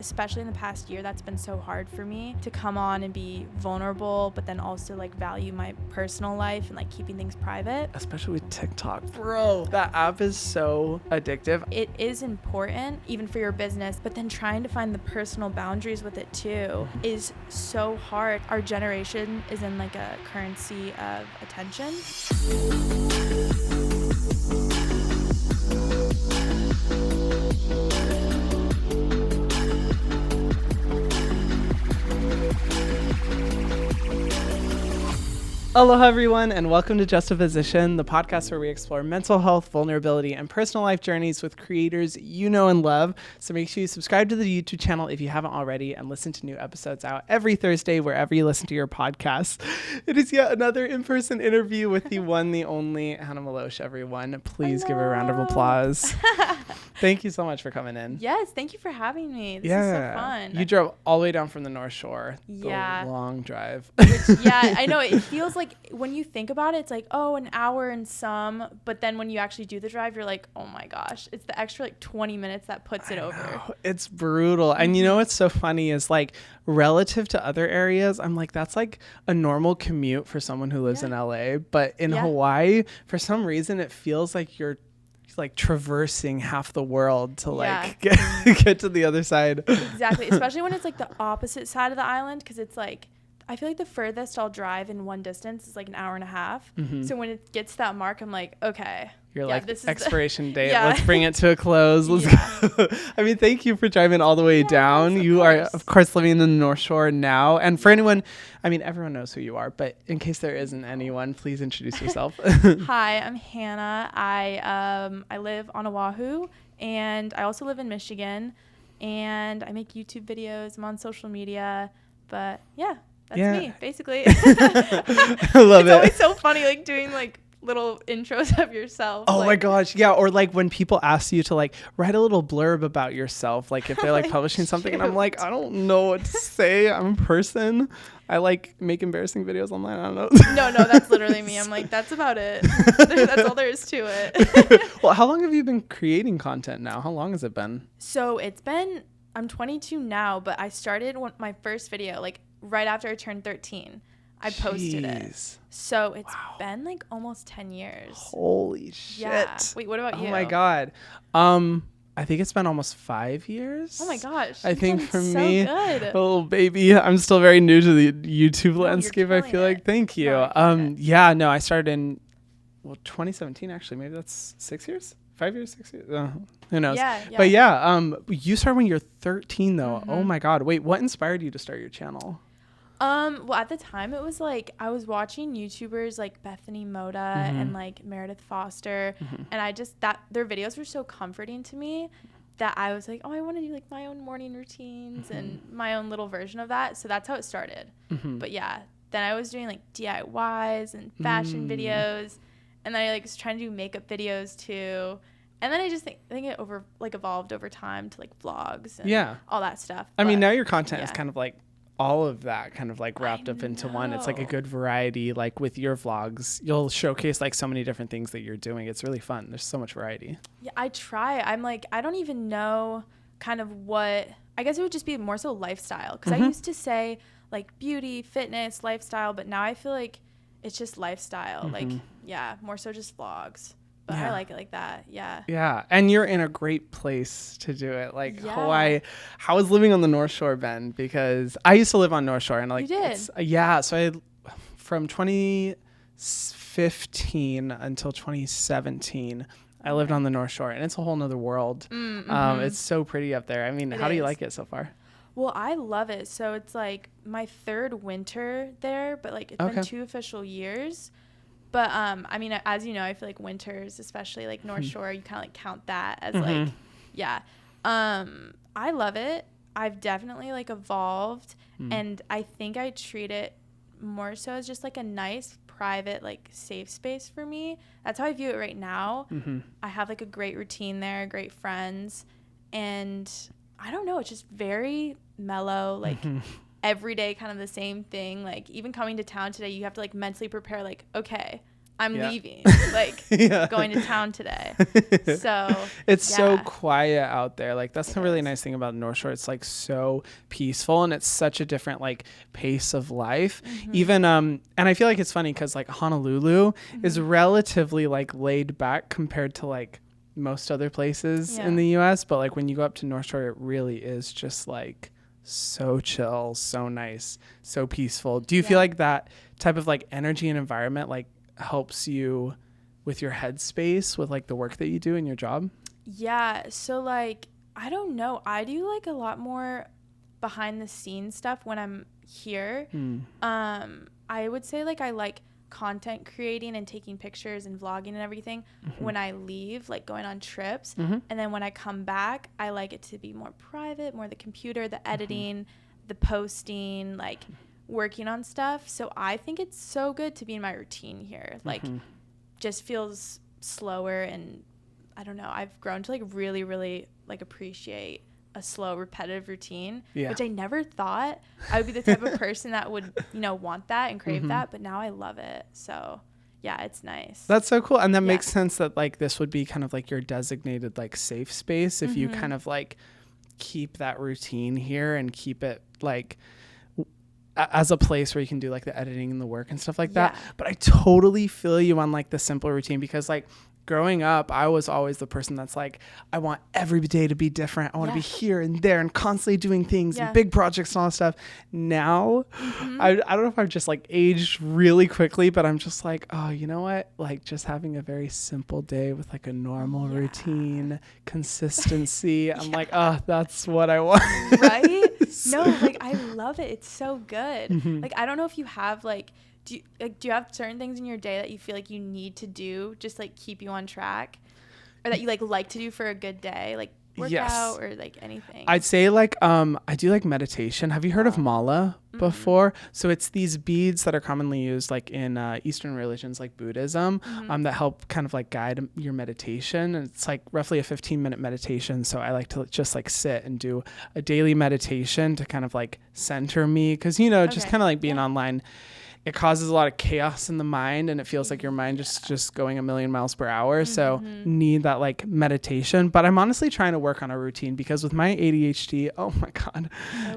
Especially in the past year, that's been so hard for me to come on and be vulnerable, but then also like value my personal life and like keeping things private. Especially with TikTok. Bro, that app is so addictive. It is important even for your business, but then trying to find the personal boundaries with it too is so hard. Our generation is in like a currency of attention. Aloha everyone, and welcome to Justaposition, the podcast where we explore mental health, vulnerability, and personal life journeys with creators you know and love. So make sure you subscribe to the YouTube channel if you haven't already, and listen to new episodes out every Thursday wherever you listen to your podcasts. It is yet another in-person interview with the one, the only Hannah Meloche, everyone. Please give her a round of applause. Thank you so much for coming in. Yes, thank you for having me. This is so fun. You drove all the way down from the North Shore. Yeah. The long drive. Yeah, I know. It feels like when you think about it, it's like, oh, an hour and some. But then when you actually do the drive, you're like, oh my gosh, it's the extra like 20 minutes that puts it over. It's brutal. And you know what's so funny is like relative to other areas, I'm like, that's like a normal commute for someone who lives in LA. But in Hawaii, for some reason, it feels like you're like traversing half the world to like get to the other side. Exactly. Especially when it's like the opposite side of the island, because it's like, I feel like the furthest I'll drive in one distance is like an hour and a half. Mm-hmm. So when it gets to that mark, I'm like, okay. You're like, this is expiration date. Yeah. Let's bring it to a close. Let's go. I mean, thank you for driving all the way down. You are, of course, living in the North Shore now. And for anyone, I mean, everyone knows who you are, but in case there isn't anyone, please introduce yourself. Hi, I'm Hannah. I live on Oahu, and I also live in Michigan, and I make YouTube videos. I'm on social media, but yeah. That's me, basically. I love it. It's always so funny, like doing like little intros of yourself. Oh my gosh. Yeah. Or like when people ask you to like write a little blurb about yourself, like if they're like publishing something and I'm like, I don't know what to say. I'm a person. I like make embarrassing videos online. I don't know. No, that's literally me. I'm like, that's about it. That's all there is to it. Well, how long have you been creating content now? How long has it been? So I'm 22 now, but I started my first video like right after I turned 13. I posted it. So it's been like almost 10 years. Holy shit. Yeah. Wait, what about you? Oh my God. I think it's been almost 5 years. Oh my gosh. I think for so me, good. Oh baby, I'm still very new to the YouTube landscape. I feel like, thank you. I started in 2017 actually. Maybe that's 6 years? 5 years, 6 years? Who knows? Yeah. But you started when you're 13 though. Mm-hmm. Oh my God. Wait, what inspired you to start your channel? Well, at the time it was like I was watching YouTubers like Bethany Moda and like Meredith Foster, and I just their videos were so comforting to me that I was like, oh, I want to do like my own morning routines and my own little version of that. So that's how it started. But yeah, then I was doing like DIYs and fashion videos, and then I like was trying to do makeup videos too. And then I just think it evolved over time to like vlogs and all that stuff. I mean, now your content is kind of like all of that kind of like wrapped up into one. It's like a good variety. Like with your vlogs, you'll showcase like so many different things that you're doing. It's really fun. There's so much variety. Yeah, I try. I'm like, I don't even know kind of what, I guess it would just be more so lifestyle. Because I used to say like beauty, fitness, lifestyle, but now I feel like it's just lifestyle. Like, more so just vlogs. But I like it like that. Yeah. Yeah. And you're in a great place to do it. Like Hawaii. How was living on the North Shore, Ben? Because I used to live on North Shore. And like, you did? So from 2015 until 2017, I lived on the North Shore. And it's a whole nother world. It's so pretty up there. I mean, how do you like it so far? Well, I love it. So it's like my third winter there, but like it's been 2 official years. But, I mean, as you know, I feel like winters, especially like North Shore, you kind of like count that as like, I love it. I've definitely like evolved and I think I treat it more so as just like a nice, private, like safe space for me. That's how I view it right now. I have like a great routine there, great friends, and I don't know, it's just very mellow, like every day kind of the same thing. Like even coming to town today, you have to like mentally prepare like, okay, I'm leaving, like going to town today. So it's so quiet out there. Like that's the really nice thing about North Shore. It's like so peaceful, and it's such a different like pace of life. Even and I feel like it's funny because like Honolulu is relatively like laid back compared to like most other places in the US, but like when you go up to North Shore, it really is just like so chill, so nice, so peaceful. Do you feel like that type of like energy and environment like helps you with your headspace with like the work that you do in your job? Yeah, so like I don't know, I do like a lot more behind the scenes stuff when I'm here. I would say like I like content creating and taking pictures and vlogging and everything when I leave, like going on trips. And then when I come back, I like it to be more private, more the computer, the editing, the posting, like working on stuff. So I think it's so good to be in my routine here. Like just feels slower, and I don't know, I've grown to like really, really like appreciate a slow, repetitive routine, which I never thought I would be the type of person that would, you know, want that and crave that, but now I love it. So yeah, it's nice. That's so cool. And that makes sense that like this would be kind of like your designated like safe space if you kind of like keep that routine here and keep it like as a place where you can do like the editing and the work and stuff like that. But I totally feel you on like the simple routine, because like growing up, I was always the person that's like, I want every day to be different. I want to be here and there and constantly doing things and big projects and all that stuff. Now, I don't know if I've just like aged really quickly, but I'm just like, oh, you know what? Like just having a very simple day with like a normal routine, consistency. I'm like, oh, that's what I want. Right? No, like I love it. It's so good. Like, I don't know if you have like, do you have certain things in your day that you feel like you need to do just like keep you on track, or that you like to do for a good day, like work out or like anything? I'd say like I do like meditation. Have you heard of mala before? So it's these beads that are commonly used like in Eastern religions like Buddhism that help kind of like guide your meditation. And it's like roughly a 15-minute meditation. So I like to just like sit and do a daily meditation to kind of like center me, because you know just kind of like being online, it causes a lot of chaos in the mind, and it feels like your mind just going a million miles per hour. So need that like meditation. But I'm honestly trying to work on a routine, because with my ADHD, oh my God,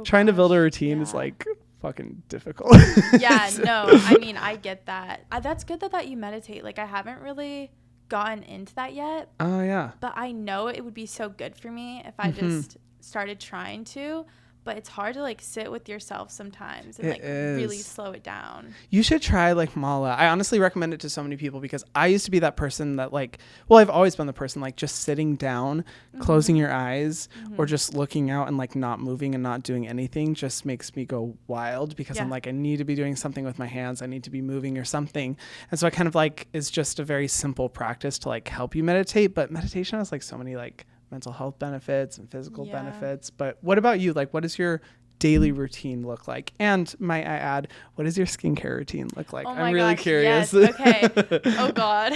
trying to build a routine is like fucking difficult. No, I mean, I get that. That's good that you meditate. Like I haven't really gotten into that yet. Oh yeah. But I know it would be so good for me if I just started trying to. But it's hard to like sit with yourself sometimes and really slow it down. You should try like mala. I honestly recommend it to so many people, because I used to be that person that like, well, I've always been the person like just sitting down, closing your eyes, or just looking out and like not moving and not doing anything just makes me go wild, because I'm like, I need to be doing something with my hands. I need to be moving or something. And so I kind of like, is just a very simple practice to like help you meditate. But meditation has like so many like mental health benefits and physical benefits. But what about you? Like, what does your daily routine look like? And might I add, what does your skincare routine look like? I'm really curious. Yes. Okay. Oh God.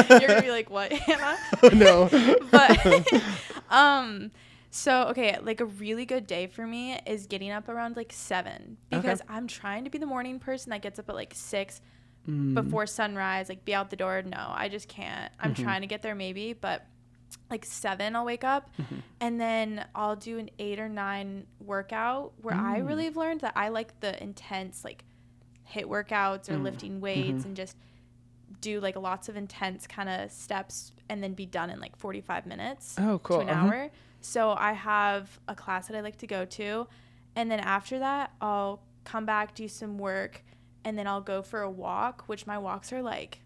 You're gonna be like, what, Hannah? Oh, no. But so okay, like a really good day for me is getting up around like 7, because I'm trying to be the morning person that gets up at like 6 before sunrise, like be out the door. No, I just can't. I'm trying to get there maybe, but like 7 I'll wake up, and then I'll do an 8 or 9 workout where I really have learned that I like the intense like HIIT workouts or lifting weights and just do like lots of intense kind of steps and then be done in like 45 minutes to an hour. So I have a class that I like to go to, and then after that I'll come back, do some work, and then I'll go for a walk, which my walks are like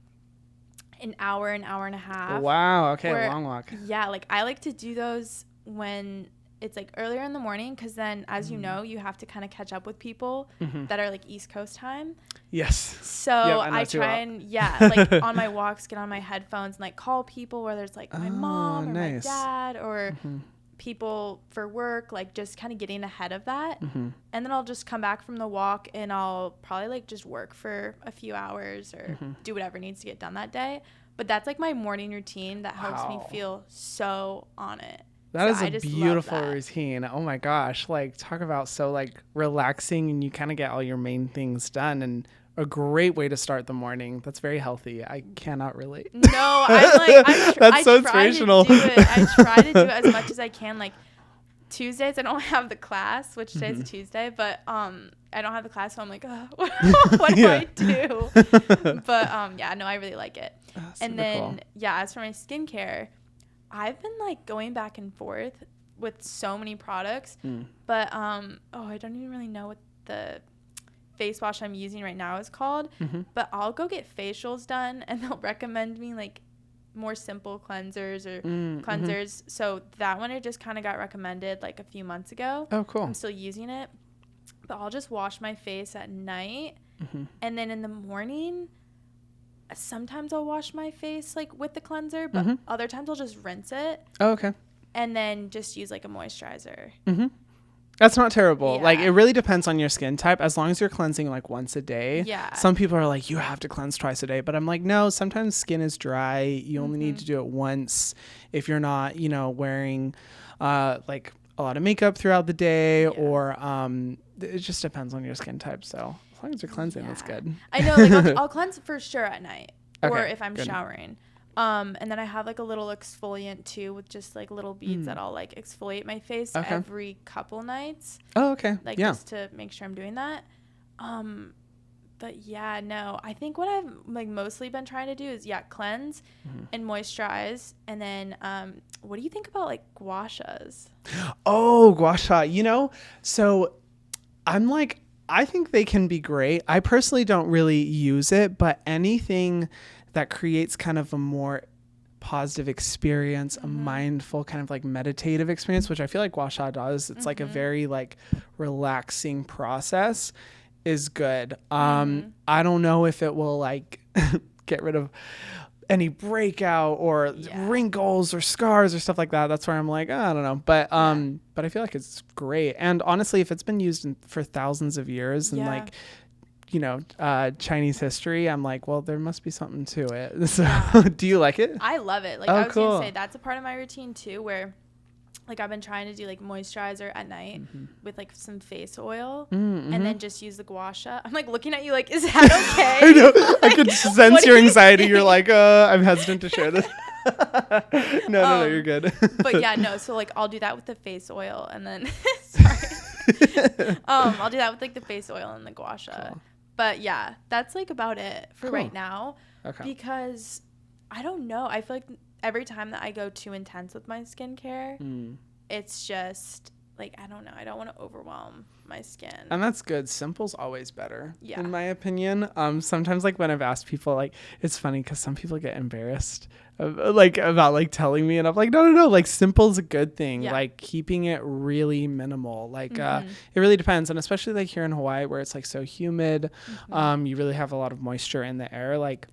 an hour and a half. Wow. Okay. A long walk. Yeah. Like I like to do those when it's like earlier in the morning, because then, as you know, you have to kind of catch up with people that are like East Coast time. Yes. So I try and like on my walks, get on my headphones and like call people, whether it's like my mom or my dad or people for work, like just kind of getting ahead of that. And then I'll just come back from the walk and I'll probably like just work for a few hours or do whatever needs to get done that day. But that's like my morning routine that helps me feel so on it. That is a beautiful routine. Oh my gosh. Like talk about so like relaxing, and you kind of get all your main things done. And a great way to start the morning. That's very healthy. I cannot relate. No, I'm like, that's so inspirational. I try to do it as much as I can. Like Tuesdays, I don't have the class, which today's a Tuesday, but I don't have the class, so I'm like, what do I do? But yeah, no, I really like it. And then cool. Yeah, as for my skincare, I've been like going back and forth with so many products, but I don't even really know what the face wash I'm using right now is called, but I'll go get facials done and they'll recommend me like more simple cleansers or cleansers. So that one I just kind of got recommended like a few months ago. Oh, cool. I'm still using it, but I'll just wash my face at night, and then in the morning sometimes I'll wash my face like with the cleanser, but other times I'll just rinse it. Oh, okay. And then just use like a moisturizer. That's not terrible. Yeah. Like, it really depends on your skin type. As long as you're cleansing like once a day. Yeah. Some people are like, you have to cleanse twice a day. But I'm like, no, sometimes skin is dry. You only need to do it once if you're not, wearing like a lot of makeup throughout the day, or it just depends on your skin type. So as long as you're cleansing, that's good. I know. Like, I'll cleanse for sure at night, or Okay, if I'm good. showering. And then I have like a little exfoliant too, with just like little beads that I'll like exfoliate my face every couple nights. Oh, okay. Like just to make sure I'm doing that. But yeah, no, I think what I've like mostly been trying to do is cleanse and moisturize. And then, what do you think about like gua shas? Oh, gua sha, so I'm like, I think they can be great. I personally don't really use it, but anything that creates kind of a more positive experience, a mindful kind of like meditative experience, which I feel like gua sha does. It's like a very like relaxing process, is good. I don't know if it will like get rid of any breakout or wrinkles or scars or stuff like that. That's where I'm like, I don't know. But I feel like it's great. And honestly, if it's been used for thousands of years and like, Chinese history, I'm like, well, there must be something to it. So do you like it? I love it. Like, I was gonna say that's a part of my routine too, where like I've been trying to do like moisturizer at night with like some face oil and then just use the gua sha. I'm like looking at you like, is that okay? I know. Like, I could sense your anxiety. You're like, I'm hesitant to share this. No, you're good. But yeah, no. So like I'll do that with the face oil and then sorry. I'll do that with like the face oil and the gua sha. Cool. But yeah, that's like about it for right now. Okay. Because I don't know. I feel like every time that I go too intense with my skincare, it's just like, I don't know. I don't want to overwhelm my skin. And that's good. Simple's always better, in my opinion. Sometimes like when I've asked people, like, it's funny because some people get embarrassed like about like telling me, and I'm like, no, like simple's a good thing. Like keeping it really minimal. Like it really depends. And especially like here in Hawaii where it's like so humid, you really have a lot of moisture in the air. Like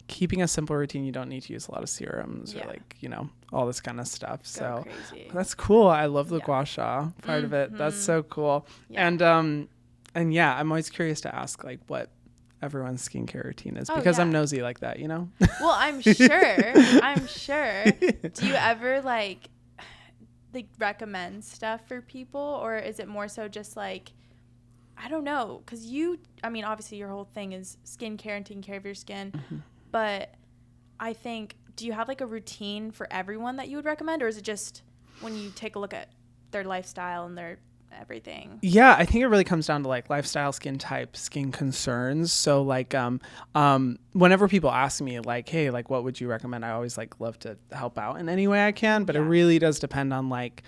keeping a simple routine, you don't need to use a lot of serums or like, all this kind of stuff. So that's cool. I love the gua sha part of it. That's so cool. And yeah, I'm always curious to ask like what everyone's skincare routine is because I'm nosy like that, Well, I'm sure. Do you ever like recommend stuff for people, or is it more so just like, I don't know, because obviously your whole thing is skincare and taking care of your skin, but I think, do you have like a routine for everyone that you would recommend, or is it just when you take a look at their lifestyle and their everything? Yeah, I think it really comes down to like lifestyle, skin type, skin concerns. So like whenever people ask me like, hey, like what would you recommend, I always like love to help out in any way I can, but it really does depend on like,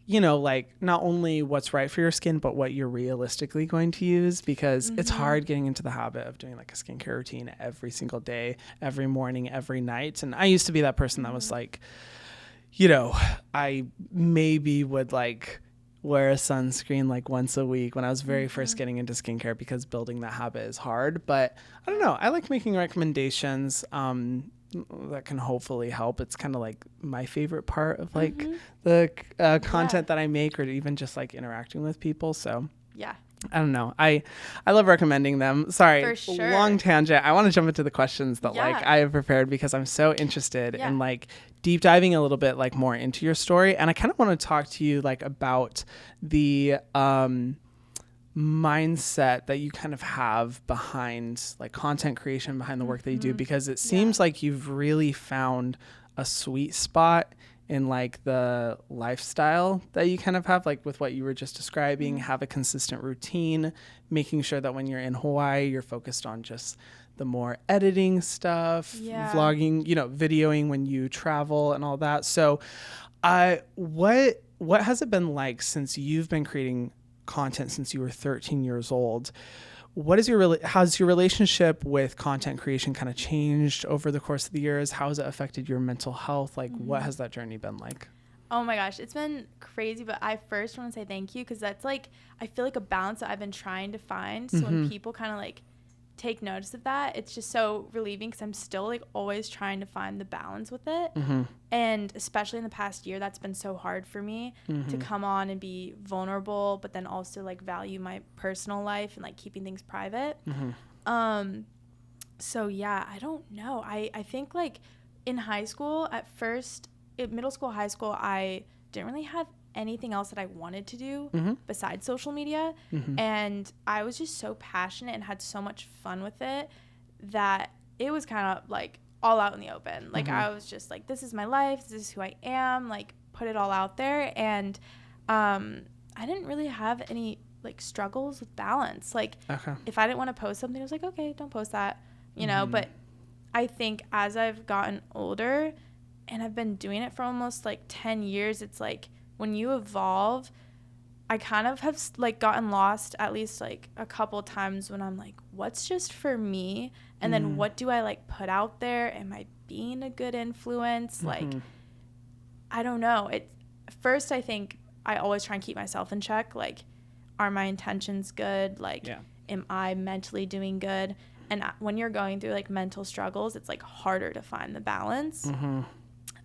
like not only what's right for your skin, but what you're realistically going to use, because it's hard getting into the habit of doing like a skincare routine every single day, every morning, every night. And I used to be that person that was like, I maybe would like wear a sunscreen like once a week when I was very first getting into skincare, because building that habit is hard. But I don't know. I like making recommendations that can hopefully help. It's kind of like my favorite part of like the content that I make, or even just like interacting with people. So yeah, I don't know. I love recommending them. Sorry, for sure. Long tangent. I want to jump into the questions that like I have prepared, because I'm so interested in like deep diving a little bit like more into your story. And I kind of want to talk to you like about the mindset that you kind of have behind like content creation, behind the work that you do, because it seems like you've really found a sweet spot in like the lifestyle that you kind of have, like with what you were just describing, have a consistent routine, making sure that when you're in Hawaii, you're focused on just the more editing stuff, vlogging, you know, videoing when you travel and all that. So what has it been like since you've been creating content since you were 13 years old? How's your relationship with content creation kind of changed over the course of the years? How has it affected your mental health? Like, what has that journey been like? Oh my gosh, it's been crazy, but I first want to say thank you, because that's like, I feel like a balance that I've been trying to find. So when people kind of like take notice of that, it's just so relieving, because I'm still like always trying to find the balance with it. And especially in the past year, that's been so hard for me to come on and be vulnerable, but then also like value my personal life and like keeping things private. So yeah, I don't know. I think like in high school at first, in middle school, high school, I didn't really have anything else that I wanted to do besides social media. And I was just so passionate and had so much fun with it that it was kind of like all out in the open. Like I was just like, this is my life. This is who I am. Like put it all out there. And I didn't really have any like struggles with balance. Like if I didn't want to post something, I was like, okay, don't post that, you know. But I think as I've gotten older and I've been doing it for almost like 10 years, it's like, when you evolve, I kind of have like gotten lost at least like a couple times when I'm like, what's just for me? And then what do I like put out there? Am I being a good influence? Like, I don't know. First, I think I always try and keep myself in check. Like, are my intentions good? Like, am I mentally doing good? And when you're going through like mental struggles, it's like harder to find the balance.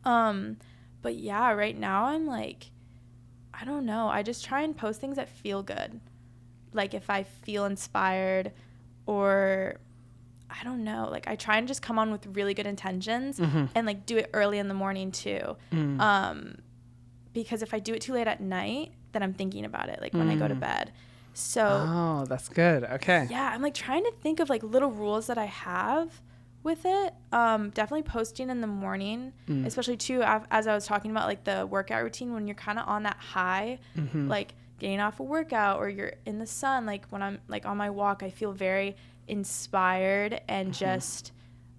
But yeah, right now I'm like, I don't know. I just try and post things that feel good. Like if I feel inspired, or I don't know, like I try and just come on with really good intentions and like do it early in the morning too. Because if I do it too late at night, then I'm thinking about it like when I go to bed. So oh, that's good. Okay. Yeah, I'm like trying to think of like little rules that I have with it. Definitely posting in the morning, especially too as I was talking about like the workout routine, when you're kind of on that high, like getting off a workout or you're in the sun. Like when I'm like on my walk, I feel very inspired and just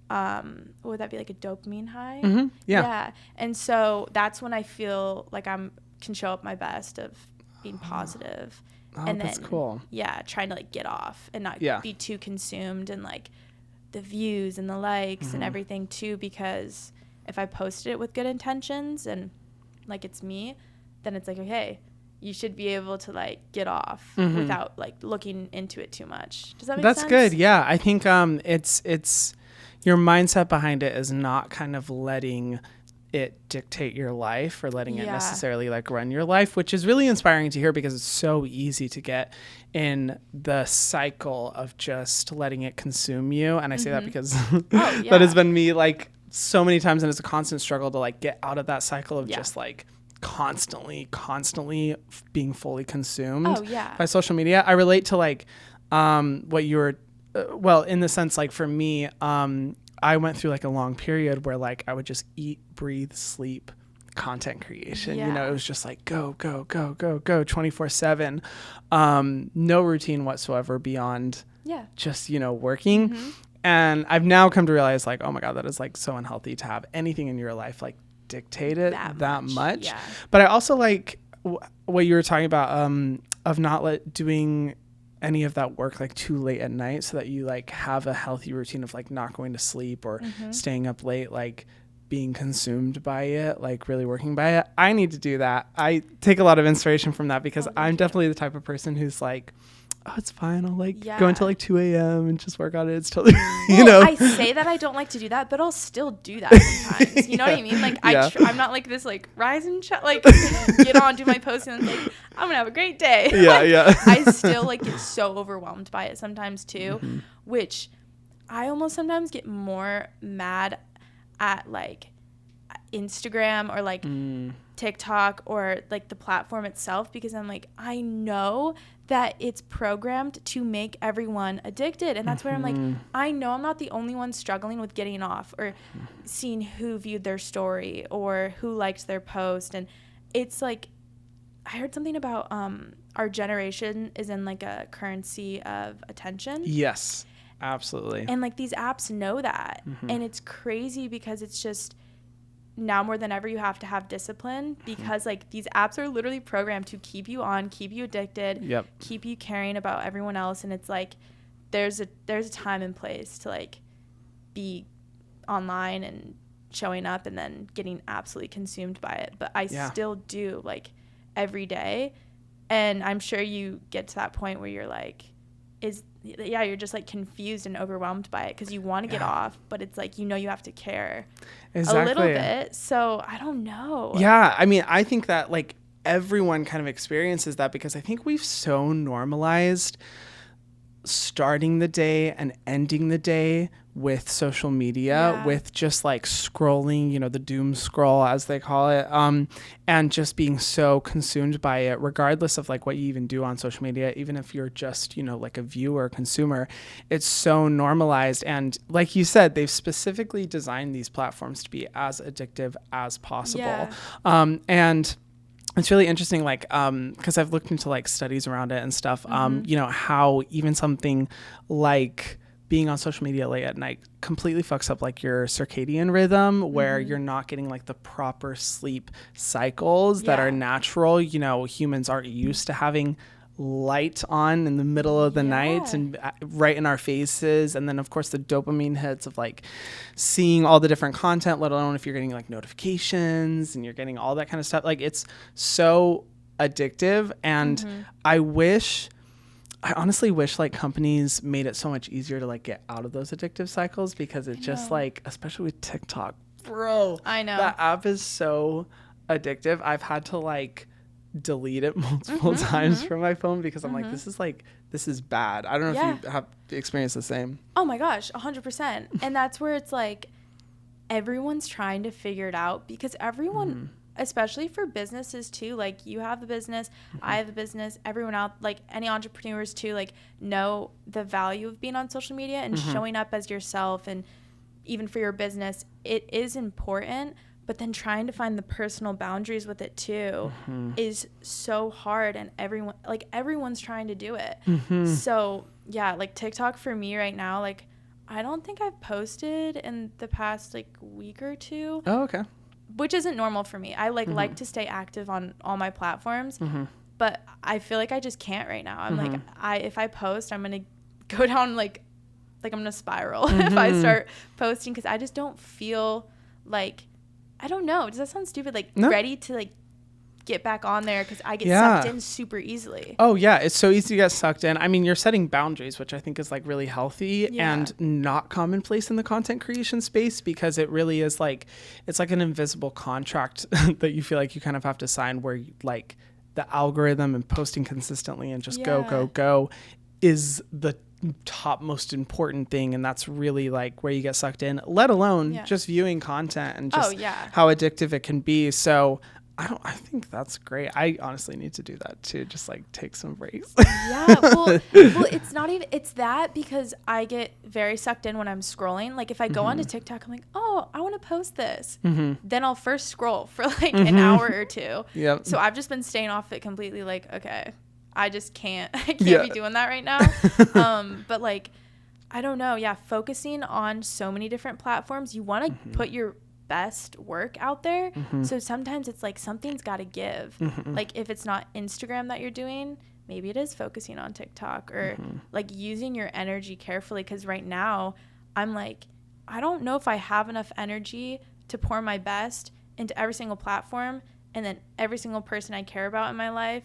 what would that be, like a dopamine high? Yeah. And so that's when I feel like can show up my best of being positive. And that's cool. Yeah, trying to like get off and not be too consumed and like the views and the likes and everything too, because if I posted it with good intentions and like it's me, then it's like, okay, you should be able to like get off without like looking into it too much. Does that make sense? That's good. Yeah. I think it's your mindset behind it is not kind of letting it dictate your life or letting it necessarily like run your life, which is really inspiring to hear, because it's so easy to get in the cycle of just letting it consume you. And I say that because that has been me like so many times, and it's a constant struggle to like get out of that cycle of just like constantly being fully consumed by social media. I relate to like what you were well, in the sense like for me, I went through like a long period where like I would just eat, breathe, sleep content creation. You know, it was just like go 24/7. No routine whatsoever beyond just, you know, working. And I've now come to realize like, oh my God, that is like so unhealthy to have anything in your life like dictate it that much. Yeah. But I also like what you were talking about of not doing any of that work like too late at night, so that you like have a healthy routine of like not going to sleep or staying up late, like being consumed by it, like really working by it. I need to do that. I take a lot of inspiration from that, because I'm definitely the type of person who's like, oh, it's fine, I'll like go until like 2 a.m. and just work on it. It's totally, you know. I say that I don't like to do that, but I'll still do that sometimes. You know what I mean? Like I'm not like this like rise and like get on, do my post, and it's like I'm gonna have a great day. I still like get so overwhelmed by it sometimes too, which I almost sometimes get more mad at like Instagram or like TikTok or like the platform itself, because I'm like, I know that it's programmed to make everyone addicted. And that's where I'm like, I know I'm not the only one struggling with getting off or seeing who viewed their story or who liked their post. And it's like, I heard something about our generation is in like a currency of attention. Yes, absolutely. And like these apps know that. And it's crazy because it's just, now more than ever you have to have discipline, because like these apps are literally programmed to keep you on, keep you addicted, keep you caring about everyone else. And it's like there's a time and place to like be online and showing up and then getting absolutely consumed by it. But I still do like every day. And I'm sure you get to that point where you're like, you're just like confused and overwhelmed by it because you want to get off, but it's like, you have to care a little bit. So I don't know. Yeah. I mean, I think that like everyone kind of experiences that, because I think we've so normalized starting the day and ending the day with social media, with just like scrolling, the doom scroll as they call it, and just being so consumed by it, regardless of like what you even do on social media, even if you're just, like a viewer, consumer, it's so normalized. And like you said, they've specifically designed these platforms to be as addictive as possible. And it's really interesting, like, because I've looked into like studies around it and stuff, how even something like being on social media late at night completely fucks up like your circadian rhythm, where you're not getting like the proper sleep cycles that are natural. Humans aren't used to having light on in the middle of the night and right in our faces. And then of course the dopamine hits of like seeing all the different content, let alone if you're getting like notifications and you're getting all that kind of stuff. Like it's so addictive. And I honestly wish like companies made it so much easier to like get out of those addictive cycles, because it just like, especially with TikTok, bro, I know that app is so addictive. I've had to like delete it multiple times from my phone because I'm like, this is bad. I don't know if you have experienced the same. Oh my gosh, 100%. And that's where it's like everyone's trying to figure it out, because everyone, especially for businesses too, like you have the business, I have the business, everyone out, like any entrepreneurs too, like know the value of being on social media and showing up as yourself. And even for your business, it is important. But then trying to find the personal boundaries with it too is so hard, and everyone's trying to do it. So yeah, like TikTok for me right now, like I don't think I've posted in the past like week or two. Oh, okay. Which isn't normal for me. I like to stay active on all my platforms, but I feel like I just can't right now. I'm like, if I post, I'm gonna go down like I'm gonna spiral if I start posting, because I just don't feel like, I don't know. Does that sound stupid? Like ready to like get back on there, because I get sucked in super easily. Oh yeah, it's so easy to get sucked in. I mean, you're setting boundaries, which I think is like really healthy and not commonplace in the content creation space, because it really is like, it's like an invisible contract that you feel like you kind of have to sign, where like the algorithm and posting consistently and just go is the top most important thing. And that's really like where you get sucked in, let alone just viewing content and just how addictive it can be. So I think that's great. I honestly need to do that too. Just like take some breaks. Well, it's not even, it's that, because I get very sucked in when I'm scrolling. Like if I go onto TikTok, I'm like, oh, I want to post this. Then I'll first scroll for like an hour or two. So I've just been staying off it completely. Like, okay, I just can't, I can't be doing that right now. But like, I don't know. Yeah. Focusing on so many different platforms. You want to put your best work out there. So sometimes it's like something's got to give. Like if it's not Instagram that you're doing, maybe it is focusing on TikTok, or like using your energy carefully. Because right now I'm like, I don't know if I have enough energy to pour my best into every single platform, and then every single person I care about in my life,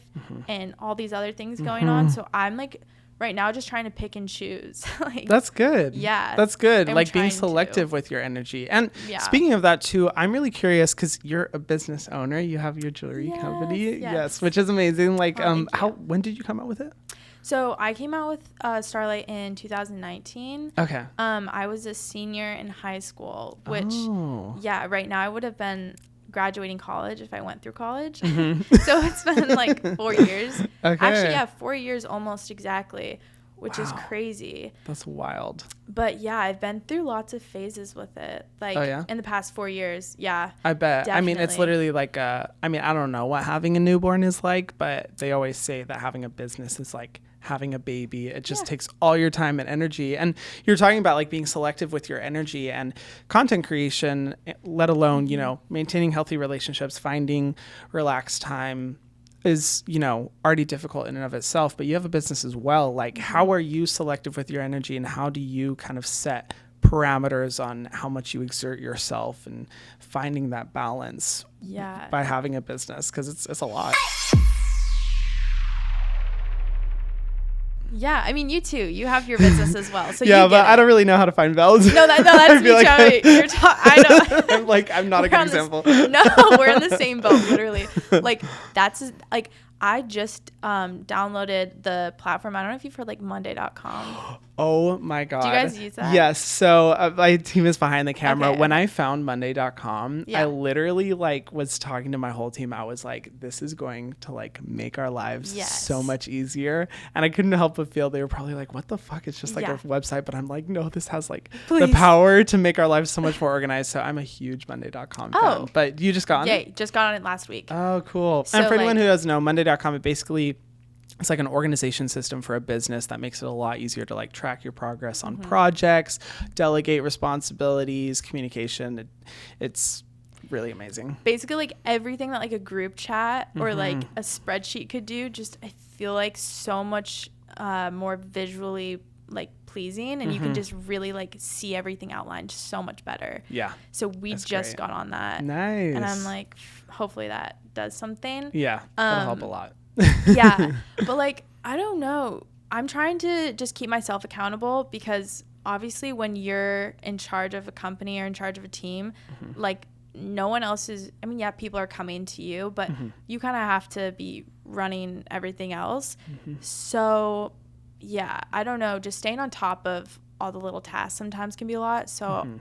and all these other things going on. So I'm like right now just trying to pick and choose. Like, that's good. Yeah. That's good. Like being selective with your energy. And speaking of that too, I'm really curious, because you're a business owner. You have your jewelry company. Yes. Which is amazing. Like, when did you come out with it? So I came out with Starlite in 2019. Okay. I was a senior in high school, which right now I would have been graduating college if I went through college. Mm-hmm. So it's been like 4 years. Okay. Actually, yeah, 4 years almost exactly, which is crazy. That's wild. But yeah, I've been through lots of phases with it. Like in the past 4 years. Yeah. I bet. Definitely. I mean, it's literally like I don't know what having a newborn is like, but they always say that having a business is like having a baby. It just takes all your time and energy. And you're talking about like being selective with your energy and content creation, let alone, you know, maintaining healthy relationships, finding relaxed time is, you know, already difficult in and of itself, but you have a business as well. Like, how are you selective with your energy, and how do you kind of set parameters on how much you exert yourself and finding that balance by having a business? Because it's a lot. Yeah, I mean, you too. You have your business as well, so yeah, you but I don't really know how to find balance. No, that's me. Like, I know. I'm not a good example. No, we're in the same boat, literally. Like that's like I just downloaded the platform. I don't know if you've heard like Monday.com. Oh my God. Do you guys use that? Yes. So my team is behind the camera. Okay. When I found Monday.com, I literally like was talking to my whole team. I was like, this is going to like make our lives so much easier. And I couldn't help but feel they were probably like, what the fuck? It's just like a website. But I'm like, no, this has like the power to make our lives so much more organized. So I'm a huge Monday.com fan. But you just got on it? Yeah, just got on it last week. Oh, cool. So and for anyone who doesn't know, Monday.com, it's like an organization system for a business that makes it a lot easier to like track your progress on projects, delegate responsibilities, communication. It's really amazing. Basically like everything that like a group chat or like a spreadsheet could do, just I feel like so much more visually like pleasing, and you can just really like see everything outlined so much better. Yeah. So we just got on that. Nice. And I'm like, hopefully that does something. Yeah. That'll help a lot. Yeah, but like I don't know, I'm trying to just keep myself accountable, because obviously when you're in charge of a company or in charge of a team, like no one else is, I mean, yeah, people are coming to you, but you kind of have to be running everything else. So yeah, I don't know, just staying on top of all the little tasks sometimes can be a lot. So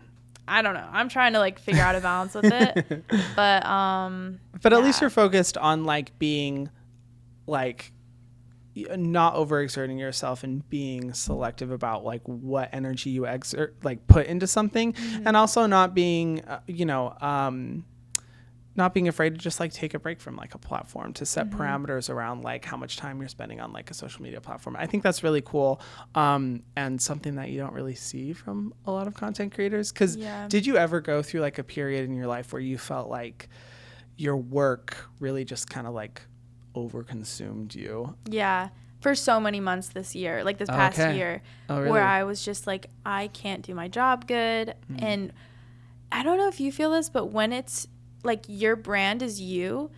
I don't know, I'm trying to like figure out a balance with it. But at least you're focused on like being like not overexerting yourself and being selective about like what energy you exert, like put into something, and also not being not being afraid to just like take a break from like a platform, to set parameters around like how much time you're spending on like a social media platform. I think that's really cool, and something that you don't really see from a lot of content creators. Because did you ever go through like a period in your life where you felt like your work really just kind of like overconsumed you? Yeah, for so many months this year, like this past year, where I was just like, I can't do my job good. And I don't know if you feel this, but when it's like your brand is you,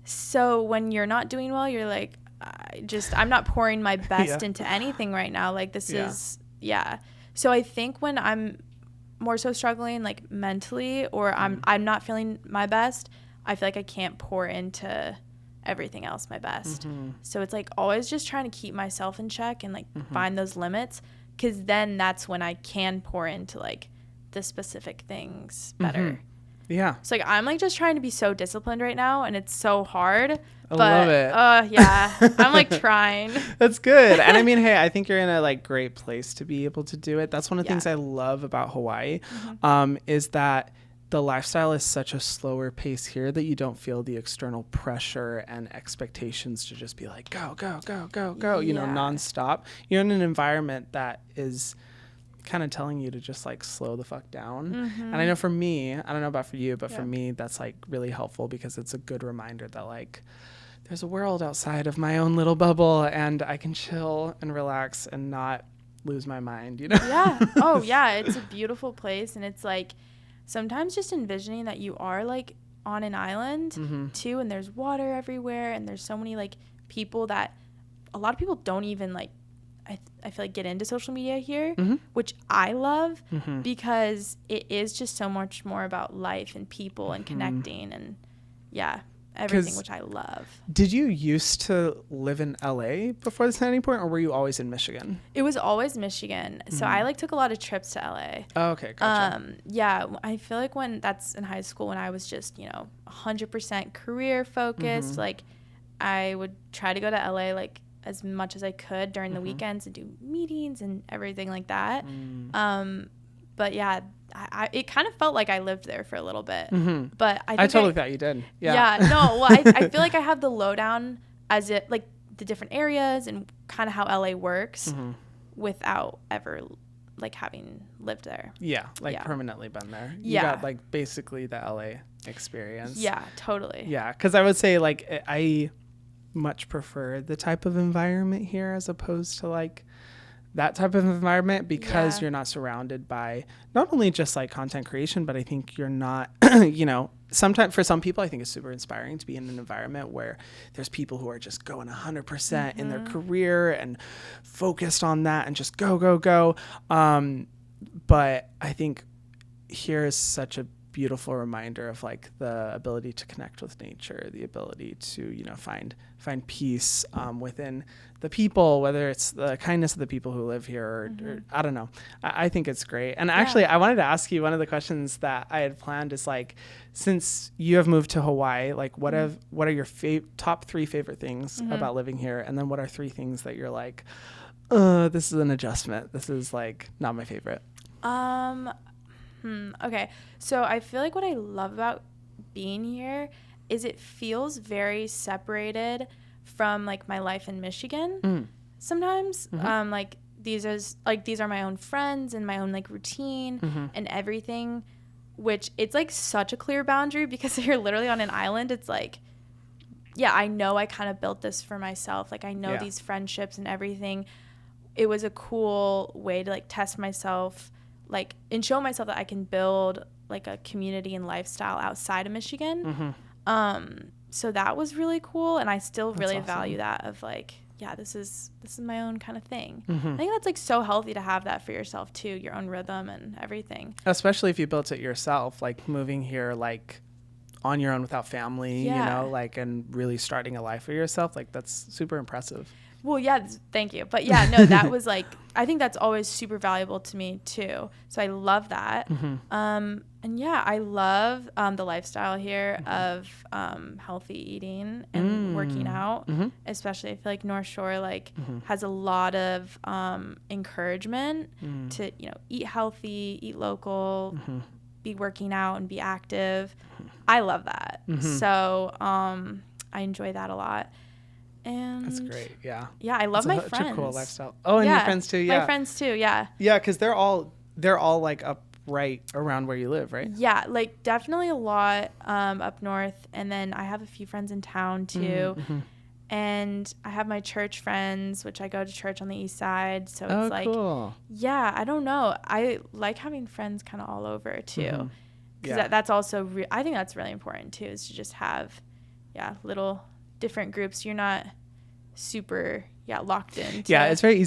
so when you're not doing well, you're like, I'm not pouring my best into anything right now. Like this is so I think when I'm more so struggling like mentally, or I'm not feeling my best, I feel like I can't pour into everything else my best. So it's like always just trying to keep myself in check and like find those limits, because then that's when I can pour into like the specific things better. Yeah. So like I'm like just trying to be so disciplined right now, and it's so hard. I love it. I'm like trying. That's good. And I mean, hey, I think you're in a like great place to be able to do it. That's one of the things I love about Hawaii, is that the lifestyle is such a slower pace here that you don't feel the external pressure and expectations to just be like, go, go, go, go, go, you know, nonstop. You're in an environment that is kind of telling you to just like slow the fuck down. And I know for me, I don't know about for you, but for me, that's like really helpful, because it's a good reminder that like there's a world outside of my own little bubble, and I can chill and relax and not lose my mind, you know? Yeah. Oh yeah. It's a beautiful place. And it's like, sometimes just envisioning that you are like on an island too, and there's water everywhere, and there's so many like people that a lot of people don't even like, I feel like get into social media here, which I love, because it is just so much more about life and people and connecting, and everything, which I love. Did you used to live in LA before the Standing Point, or were you always in Michigan? It was always Michigan. So I like took a lot of trips to LA. Oh, okay, gotcha. Yeah, I feel like when that's in high school, when I was just, 100% career focused, like I would try to go to LA like as much as I could during the weekends and do meetings and everything like that. But yeah, it kind of felt like I lived there for a little bit. But I totally thought you did. Yeah. No, well, I feel like I have the lowdown as it like the different areas and kind of how LA works without ever like having lived there. Yeah, permanently been there. You got like basically the LA experience. Yeah, totally. Yeah, because I would say like I much prefer the type of environment here as opposed to like that type of environment, because you're not surrounded by not only just like content creation, but I think you're not, sometimes for some people, I think it's super inspiring to be in an environment where there's people who are just going 100% in their career and focused on that and just go, go, go. But I think here is such a beautiful reminder of like the ability to connect with nature, the ability to, find peace within the people, whether it's the kindness of the people who live here or I don't know. I think it's great. And actually I wanted to ask you, one of the questions that I had planned is like, since you have moved to Hawaii, like what are your top 3 favorite things about living here? And then what are 3 things that you're like, this is an adjustment. This is like not my favorite. Okay. So I feel like what I love about being here is it feels very separated from like my life in Michigan sometimes. Like these are my own friends and my own like routine and everything, which it's like such a clear boundary because you're literally on an island. It's like, yeah, I know I kind of built this for myself. Like I know these friendships and everything. It was a cool way to like test myself, like, and show myself that I can build like a community and lifestyle outside of Michigan. So that was really cool. And I still really value that of like, yeah, this is my own kind of thing. I think that's like so healthy to have that for yourself too, your own rhythm and everything. Especially if you built it yourself, like moving here, like on your own without family, like, and really starting a life for yourself. Like that's super impressive. Well, yeah, thank you. But yeah, no, that was like, I think that's always super valuable to me too. So I love that. And yeah, I love the lifestyle here of healthy eating and working out. Especially I feel like North Shore like has a lot of encouragement to, eat healthy, eat local, be working out and be active. I love that. So I enjoy that a lot. And that's great. Yeah. Yeah, I love my friends. Such a cool lifestyle. Oh, and your friends too. Yeah. My friends too. Yeah. Yeah, because they're all like up right around where you live, right? Yeah, like definitely a lot up north, and then I have a few friends in town too. And I have my church friends, which I go to church on the east side. So it's like, cool. Yeah, I don't know. I like having friends kind of all over too. Because that's also, I think that's really important too, is to just have, little different groups. You're not super locked in. Yeah, it's very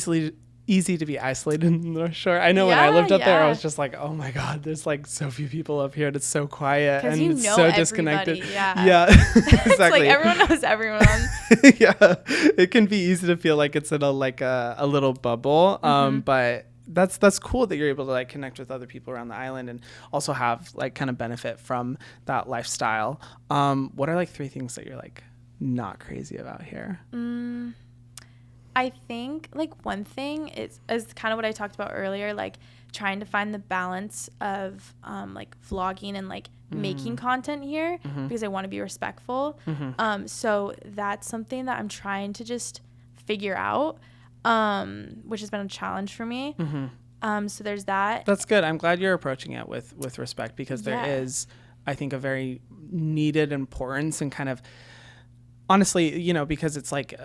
easy to be isolated in the North Shore. I know when I lived up there, I was just like, oh my God, there's like so few people up here and it's so quiet and it's so disconnected. Yeah. Exactly. It's like everyone knows everyone. Yeah, it can be easy to feel like it's in a little bubble. But that's cool that you're able to like connect with other people around the island and also have like kind of benefit from that lifestyle. What are like 3 things that you're like not crazy about here? I think like one thing is kind of what I talked about earlier, like trying to find the balance of like vlogging and like making content here because I want to be respectful. So that's something that I'm trying to just figure out, which has been a challenge for me. So there's that. That's good. I'm glad you're approaching it with respect, because there is, I think, a very needed importance and kind of, honestly, because it's like,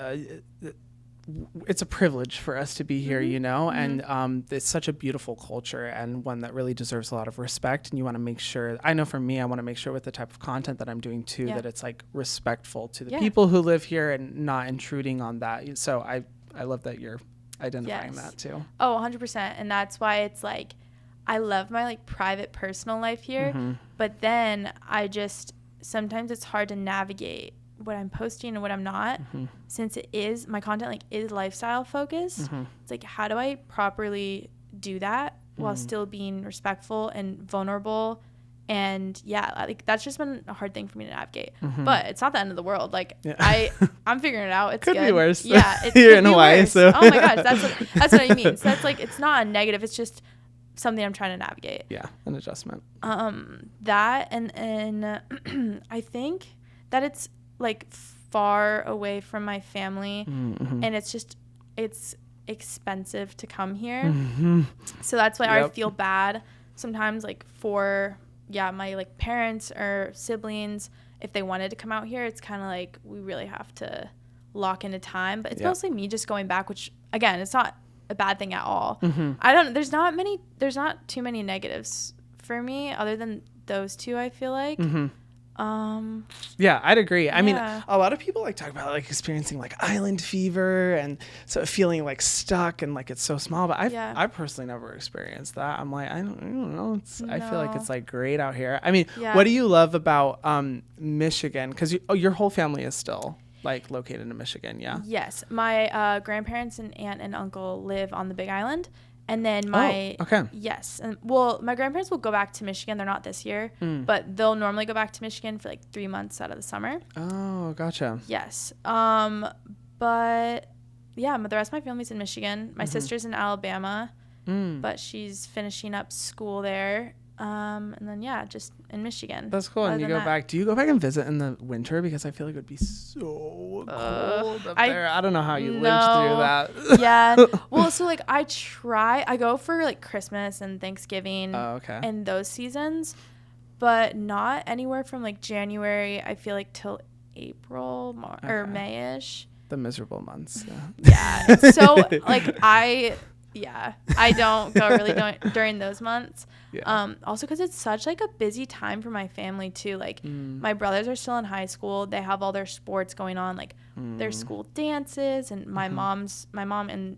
it's a privilege for us to be here, and it's such a beautiful culture and one that really deserves a lot of respect. And you want to make sure, I know for me, I want to make sure with the type of content that I'm doing too, that it's like respectful to the people who live here and not intruding on that. So I love that you're identifying that too. Oh, 100%. And that's why it's like, I love my like private personal life here, but then I just sometimes it's hard to navigate what I'm posting and what I'm not, since it is my content like is lifestyle focused. It's like, how do I properly do that while still being respectful and vulnerable? And like that's just been a hard thing for me to navigate. But it's not the end of the world. Like I'm figuring it out. It's could good. be worse. Yeah, it you're could in be Hawaii, worse. so oh my gosh, that's what I mean. So that's like, it's not a negative. It's just something I'm trying to navigate. Yeah, an adjustment. That and I think that it's like far away from my family, and it's expensive to come here. So that's why I feel bad sometimes, like for my like parents or siblings, if they wanted to come out here, it's kind of like we really have to lock into time. But it's mostly me just going back, which again, it's not a bad thing at all. There's not too many negatives for me other than those two, I feel like. I'd agree. I mean, a lot of people like talk about like experiencing like island fever and so feeling like stuck and like it's so small, but I personally never experienced that. I'm like, I don't know. I feel like it's like great out here. I mean, what do you love about Michigan? Because your whole family is still like located in Michigan, yeah? Yes. My grandparents and aunt and uncle live on the Big Island. And then yes. And my grandparents will go back to Michigan. They're not this year, but they'll normally go back to Michigan for like 3 months out of the summer. Oh, gotcha. Yes. But the rest of my family's in Michigan. My sister's in Alabama, but she's finishing up school there. And then just in Michigan. That's cool. And you go back. Do you go back and visit in the winter? Because I feel like it would be so cold up there. I don't know how you lived through that. Yeah. Well, so like I go for like Christmas and Thanksgiving and those seasons, but not anywhere from like January, I feel like, till April or May-ish. The miserable months. Yeah. It's so like I don't go really during those months. Also because it's such like a busy time for my family too. Like my brothers are still in high school. They have all their sports going on, like their school dances, and my mom and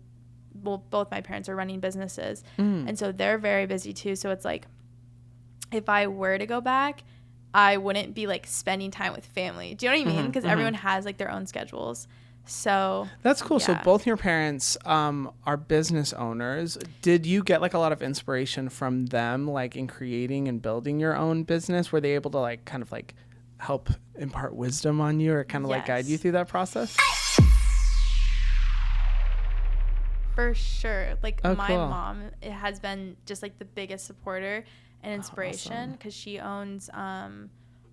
both my parents are running businesses. And so they're very busy too. So it's like, if I were to go back, I wouldn't be like spending time with family. Do you know what I mean? Because everyone has like their own schedules. So that's cool. So both your parents are business owners. Did you get like a lot of inspiration from them, like in creating and building your own business? Were they able to like kind of like help impart wisdom on you, or kind of like guide you through that process? For sure. Like my mom, it has been just like the biggest supporter and inspiration, because she owns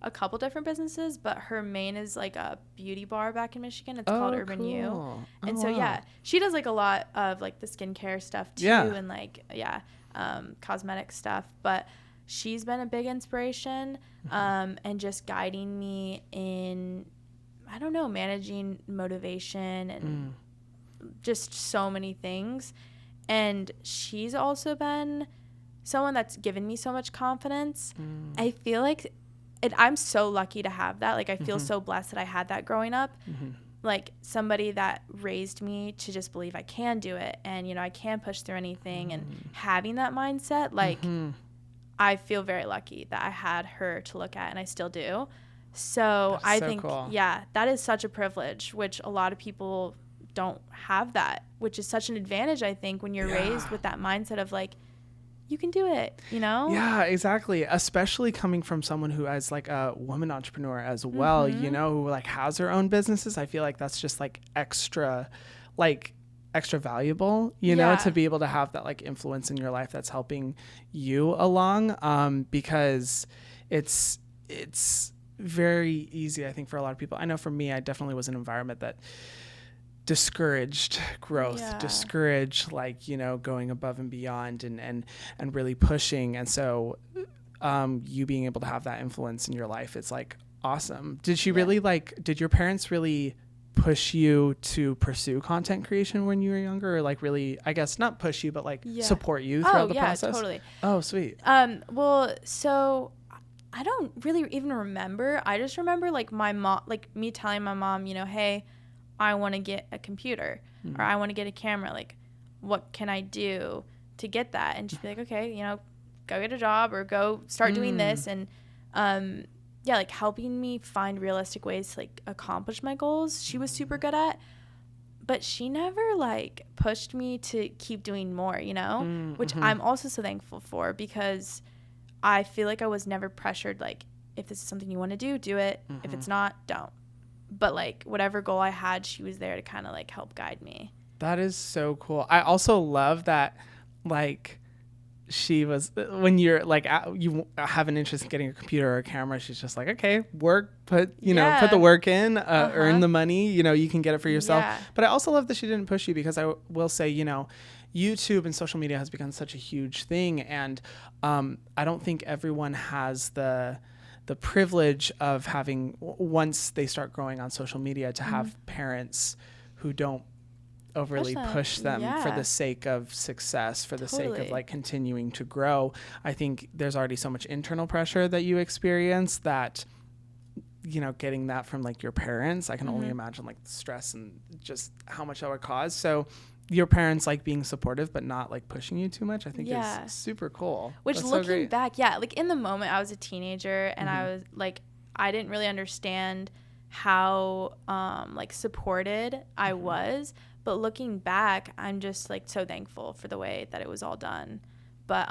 a couple different businesses, but her main is like a beauty bar back in Michigan. It's called Urban U. And so she does like a lot of like the skincare stuff too, and like cosmetic stuff. But she's been a big inspiration, and just guiding me in, I don't know, managing motivation and just so many things. And she's also been someone that's given me so much confidence. I feel like I'm so lucky to have that. Like, I feel so blessed that I had that growing up. Like, somebody that raised me to just believe I can do it, and, you know, I can push through anything, and having that mindset, like, I feel very lucky that I had her to look at, and I still do. So I think, cool. That is such a privilege, which a lot of people don't have that, which is such an advantage, I think, when you're raised with that mindset of, like, you can do it, you know? Yeah, exactly. Especially coming from someone who is like a woman entrepreneur as well, you know, who like has her own businesses. I feel like that's just like extra valuable, you know, to be able to have that like influence in your life that's helping you along, because it's very easy, I think, for a lot of people. I know for me, I definitely was in an environment that discouraged growth, discouraged, like, you know, going above and beyond and really pushing. And so you being able to have that influence in your life, it's like awesome. Did she really did your parents really push you to pursue content creation when you were younger, or like really, I guess not push you, but like support you throughout the process? Totally. Oh, sweet. Well, so I don't really even remember. I just remember like my mom, like me telling my mom, you know, hey, I want to get a computer or I want to get a camera. Like, what can I do to get that? And she'd be like, okay, you know, go get a job or go start doing this. And yeah, like helping me find realistic ways to like accomplish my goals. She was super good at, but she never like pushed me to keep doing more, you know, which I'm also so thankful for, because I feel like I was never pressured. Like, if this is something you want to do it. If it's not, don't. But like whatever goal I had, she was there to kind of like help guide me. That is so cool. I also love that, like, she was, when you're like, you have an interest in getting a computer or a camera, she's just like, okay, work, put the work in, earn the money, you know, you can get it for yourself. Yeah. But I also love that she didn't push you, because I will say, you know, YouTube and social media has become such a huge thing. And I don't think everyone has the privilege of having, once they start growing on social media, to have parents who don't overly push them for the sake of success, for the sake of like continuing to grow. I think there's already so much internal pressure that you experience that, you know, getting that from like your parents, I can only imagine like the stress and just how much that would cause. So your parents like being supportive but not like pushing you too much, I think is super cool. Which, that's looking back, like in the moment I was a teenager and I was like, I didn't really understand how like supported I was, but looking back, I'm just like so thankful for the way that it was all done. But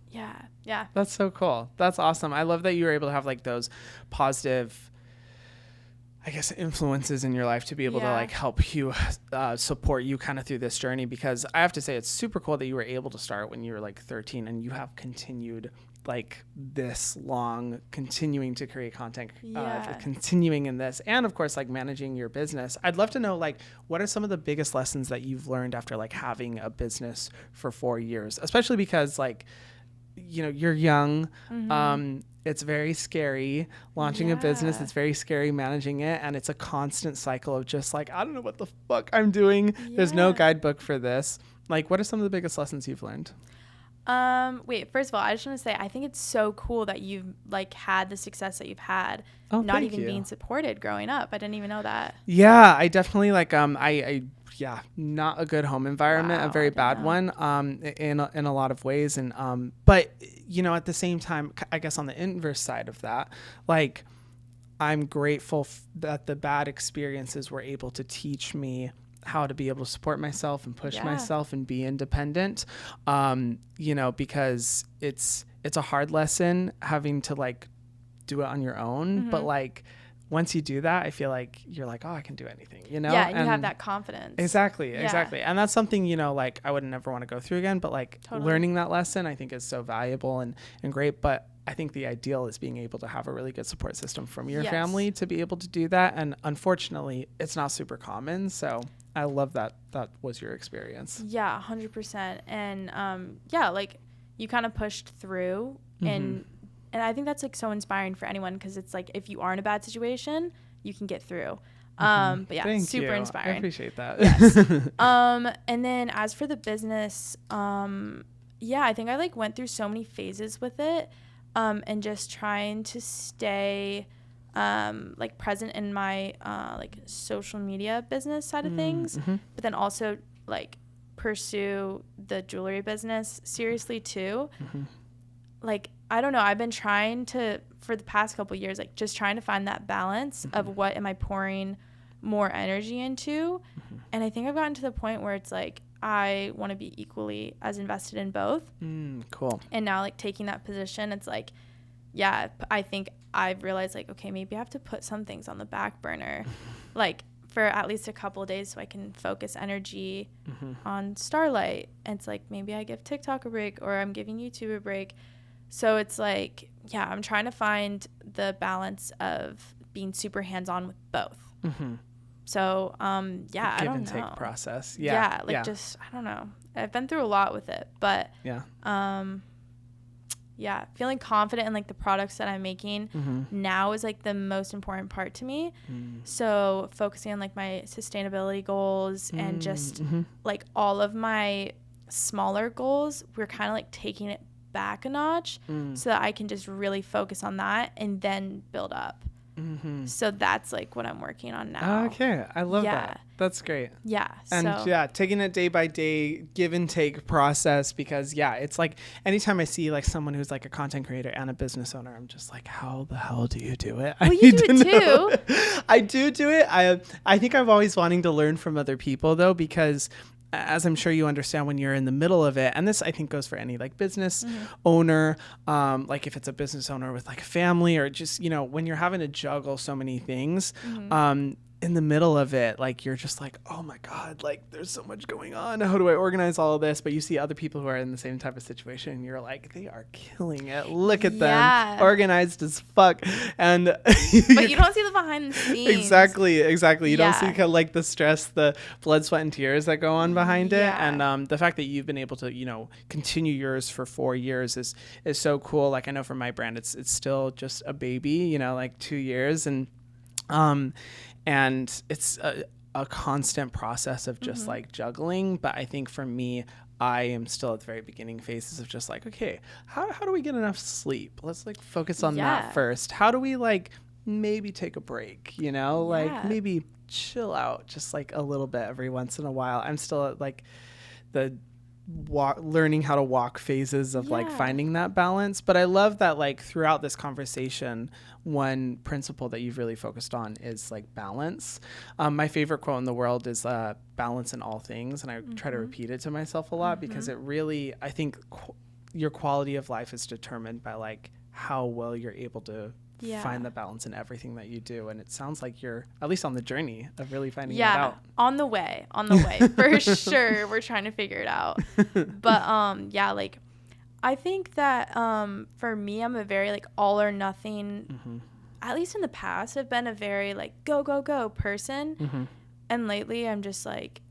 yeah. That's so cool. That's awesome. I love that you were able to have like those positive, I guess, influences in your life to be able to like help you support you kind of through this journey, because I have to say it's super cool that you were able to start when you were like 13 and you have continued like this long, continuing to create content, continuing in this, and of course like managing your business. I'd love to know, like, what are some of the biggest lessons that you've learned after like having a business for 4 years, especially because like, you know, you're young. It's very scary launching a business. It's very scary managing it. And it's a constant cycle of just like, I don't know what the fuck I'm doing. There's no guidebook for this. Like, what are some of the biggest lessons you've learned? Wait, first of all, I just want to say, I think it's so cool that you've like had the success that you've had, not even being supported growing up. I didn't even know that. Yeah, I definitely like, not a good home environment, a very bad one, in a lot of ways. And, but you know, at the same time, I guess on the inverse side of that, like, I'm grateful that the bad experiences were able to teach me how to be able to support myself and push myself and be independent, you know, because it's a hard lesson having to like do it on your own. But like, once you do that, I feel like you're like, oh, I can do anything, you know? Yeah, and you have that confidence. Exactly. And that's something, you know, like I would never want to go through again, but like learning that lesson, I think is so valuable and great. But I think the ideal is being able to have a really good support system from your family to be able to do that. And unfortunately, it's not super common. So I love that was your experience. Yeah, 100%. And like you kind of pushed through and I think that's like so inspiring for anyone, because it's like if you are in a bad situation, you can get through. But yeah, Thank super you. inspiring. I appreciate that. Yes. And then as for the business, I think I like went through so many phases with it, and just trying to stay like present in my like social media business side of things, but then also like pursue the jewelry business seriously too. Like, I don't know, I've been trying to, for the past couple of years, like just trying to find that balance of what am I pouring more energy into. And I think I've gotten to the point where it's like, I want to be equally as invested in both. Cool. And now like taking that position, it's like, yeah, I think I've realized like, okay, maybe I have to put some things on the back burner, like for at least a couple of days so I can focus energy on Starlite. And it's like, maybe I give TikTok a break, or I'm giving YouTube a break. So it's like, yeah, I'm trying to find the balance of being super hands-on with both. So, I don't know. Give and take process. Just, I don't know. I've been through a lot with it, but feeling confident in like the products that I'm making now is like the most important part to me. So focusing on like my sustainability goals and just like all of my smaller goals, we're kind of like taking it back a notch so that I can just really focus on that and then build up. So that's like what I'm working on now. Okay. I love that. That's great. Yeah. And taking it day by day, give and take process, because it's like anytime I see like someone who's like a content creator and a business owner, I'm just like, how the hell do you do it? Well, you do it too. I do it. I think I've always wanting to learn from other people though, because as I'm sure you understand when you're in the middle of it, and this I think goes for any like business owner, like if it's a business owner with like a family, or just, when you're having to juggle so many things, in the middle of it, like you're just like, oh my God, like there's so much going on. How do I organize all of this? But you see other people who are in the same type of situation and you're like, they are killing it. Look at them, organized as fuck. And but you don't see the behind the scenes. Exactly. You don't see kind of like the stress, the blood, sweat, and tears that go on behind it. And the fact that you've been able to, continue yours for 4 years is so cool. Like I know for my brand, it's still just a baby, like 2 years. And it's a constant process of just like juggling. But I think for me, I am still at the very beginning phases of just like, okay, how do we get enough sleep? Let's like focus on that first. How do we like maybe take a break, like maybe chill out just like a little bit every once in a while. I'm still at like the learning how to walk phases of like finding that balance. But I love that like throughout this conversation, one principle that you've really focused on is like balance. My favorite quote in the world is balance in all things. And I try to repeat it to myself a lot because it really, I think your quality of life is determined by like how well you're able to find the balance in everything that you do. And it sounds like you're at least on the journey of really finding it out. On the way for sure. We're trying to figure it out. But like I think that for me, I'm a very like all or nothing, at least in the past I've been a very like go person. And lately I'm just like,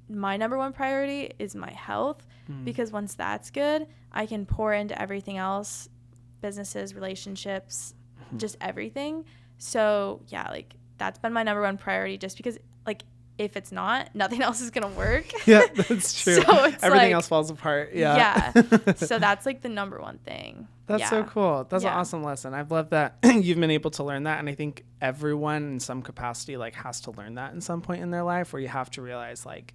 my number one priority is my health, because once that's good, I can pour into everything else, businesses, relationships, just everything. So like that's been my number one priority, just because like if it's not, nothing else is gonna work. Yeah, that's true. So it's everything else falls apart. So that's like the number one thing. That's so cool. That's an awesome lesson. I've loved that you've been able to learn that. And I think everyone in some capacity like has to learn that in some point in their life, where you have to realize like,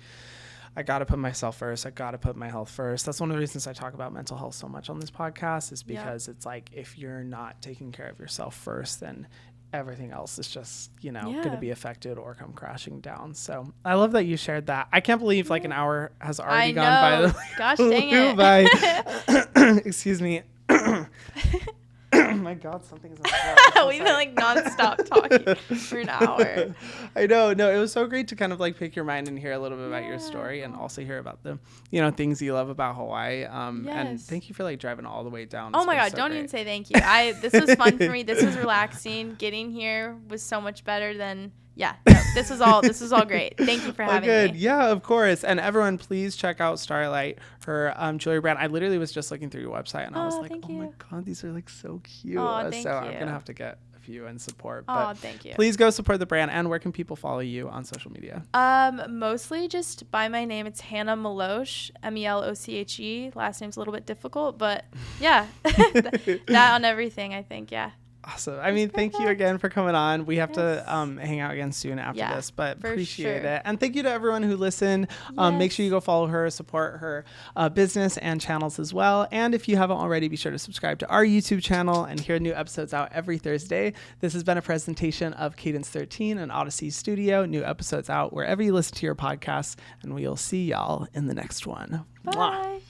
I got to put myself first. I got to put my health first. That's one of the reasons I talk about mental health so much on this podcast, is because it's like, if you're not taking care of yourself first, then everything else is just, going to be affected or come crashing down. So I love that you shared that. I can't believe like an hour has already gone by. Gosh dang it. Excuse me. My God, something's we've been like nonstop talking for an hour. I know. No, it was so great to kind of like pick your mind and hear a little bit about your story, and also hear about the, things you love about Hawaii. And thank you for like driving all the way down. Oh my God, don't even say thank you. This was fun for me. This was relaxing. Getting here was so much better than. This was all great. Thank you for having me. Yeah, of course. And everyone, please check out Starlite, her jewelry brand. I literally was just looking through your website and I was like, oh my God, these are like so cute. I'm gonna have to get a few and support. But thank you. Please go support the brand. And where can people follow you on social media? Mostly just by my name. It's Hannah Meloche, Meloche. Last name's a little bit difficult, but that on everything, I think. Awesome. I mean, thank you again for coming on. We have to hang out again soon after this, but appreciate it. And thank you to everyone who listened. Make sure you go follow her, support her business and channels as well. And if you haven't already, be sure to subscribe to our YouTube channel and hear new episodes out every Thursday. This has been a presentation of Cadence 13 and Odyssey Studio. New episodes out wherever you listen to your podcasts, and we'll see y'all in the next one. Bye. Mwah.